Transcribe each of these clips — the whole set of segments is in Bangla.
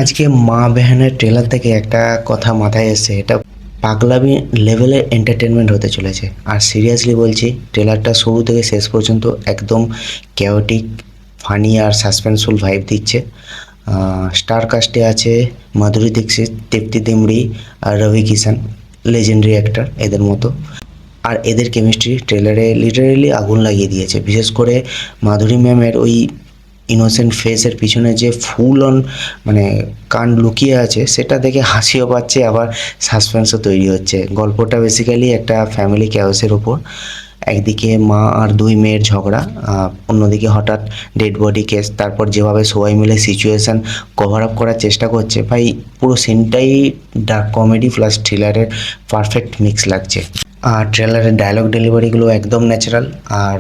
আজকে মা বেহানের ট্রেলার থেকে একটা কথা মাথায় এসেছে, এটা পাগলামি লেভেলের এন্টারটেনমেন্ট হতে চলেছে। আর সিরিয়াসলি বলছি, ট্রেলারটা শুরু থেকে শেষ পর্যন্ত একদম ক্যাওটিক, ফানি আর সাসপেন্সফুল ভাইব দিচ্ছে। স্টার কাস্টে আছে মাধুরী দীক্ষিত, তৃপ্তি ডিমরি আর রবি কিষান, লেজেন্ডারি অ্যাক্টর এদের মতো। আর এদের কেমিস্ট্রি ট্রেলারে লিটারেলি আগুন লাগিয়ে দিয়েছে। বিশেষ করে মাধুরী ম্যামের ওই ইনোসেন্ট ফেসের পিছনে যে ফুল অন মানে কাণ্ড লুকিয়ে আছে, সেটা দেখে হাসিও পাচ্ছে, আবার সাসপেন্সও তৈরি হচ্ছে। গল্পটা বেসিক্যালি একটা ফ্যামিলি ক্যাওসের ওপর। একদিকে মা আর দুই মেয়ের ঝগড়া, অন্যদিকে হঠাৎ ডেড বডি কেস, তারপর যেভাবে সবাই মিলে সিচুয়েশান কভার আপ করার চেষ্টা করছে, ভাই পুরো সিনটাই ডার্ক কমেডি প্লাস থ্রিলারের পারফেক্ট মিক্স লাগছে। আর ট্রেলারের ডায়লগ ডেলিভারিগুলো একদম ন্যাচারাল আর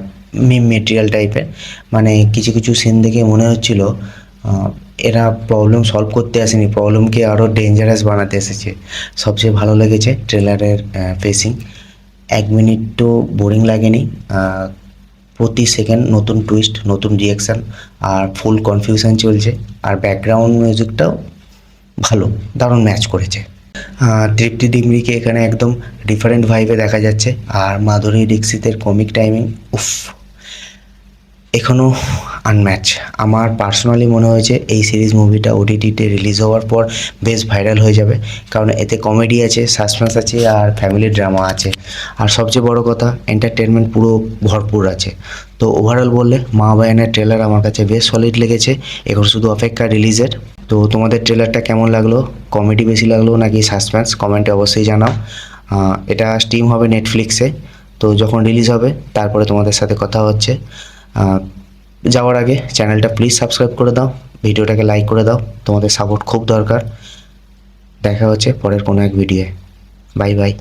মিম মেটেরিয়াল টাইপের। মানে কিছু কিছু সিন দেখে মনে হচ্ছিল এরা প্রবলেম সলভ করতে আসেনি, প্রবলেমকে আরও ডেঞ্জারাস বানাতে এসেছে। সবচেয়ে ভালো লেগেছে ট্রেলারের পেসিং। 1 মিনিটও বোরিং লাগেনি। প্রতি সেকেন্ড নতুন টুইস্ট, নতুন রিয়াকশান আর ফুল কনফিউশন চলছে। আর ব্যাকগ্রাউন্ড মিউজিকটাও ভালো, দারুণ ম্যাচ করেছে। তৃপ্তি ডিমরিকে এখানে একদম ডিফারেন্ট ভাইবে দেখা যাচ্ছে। আর মাধুরী দীক্ষিতের কমিক টাইমিং উফ, এখনও আনম্যাচ। আমার পার্সোনালি মনে হয়েছে এই সিরিজ মুভিটা ওটিটিতে রিলিজ হওয়ার পর বেশ ভাইরাল হয়ে যাবে, কারণ এতে কমেডি আছে, সাসপেন্স আছে আর ফ্যামিলি ড্রামা আছে। আর সবচেয়ে বড় কথা, এন্টারটেনমেন্ট পুরো ভরপুর আছে। তো ওভারঅল বললে মা বায়ানের ট্রেলার আমার কাছে বেশ সলিড লেগেছে। এখন শুধু অপেক্ষা রিলিজের। তো তোমাদের ট্রেলারটা কেমন লাগলো? কমেডি বেশি লাগলো নাকি সাসপেন্স? কমেন্টে অবশ্যই জানাও। এটা স্ট্রিম হবে নেটফ্লিক্সে, তো যখন রিলিজ হবে তারপরে তোমাদের সাথে কথা হচ্ছে। যাওয়ার আগে চ্যানেলটা প্লিজ সাবস্ক্রাইব করে দাও, ভিডিওটাকে লাইক করে দাও, তোমাদের সাপোর্ট খুব দরকার। দেখা হচ্ছে পরের কোনো এক ভিডিওয়ে। Bye bye.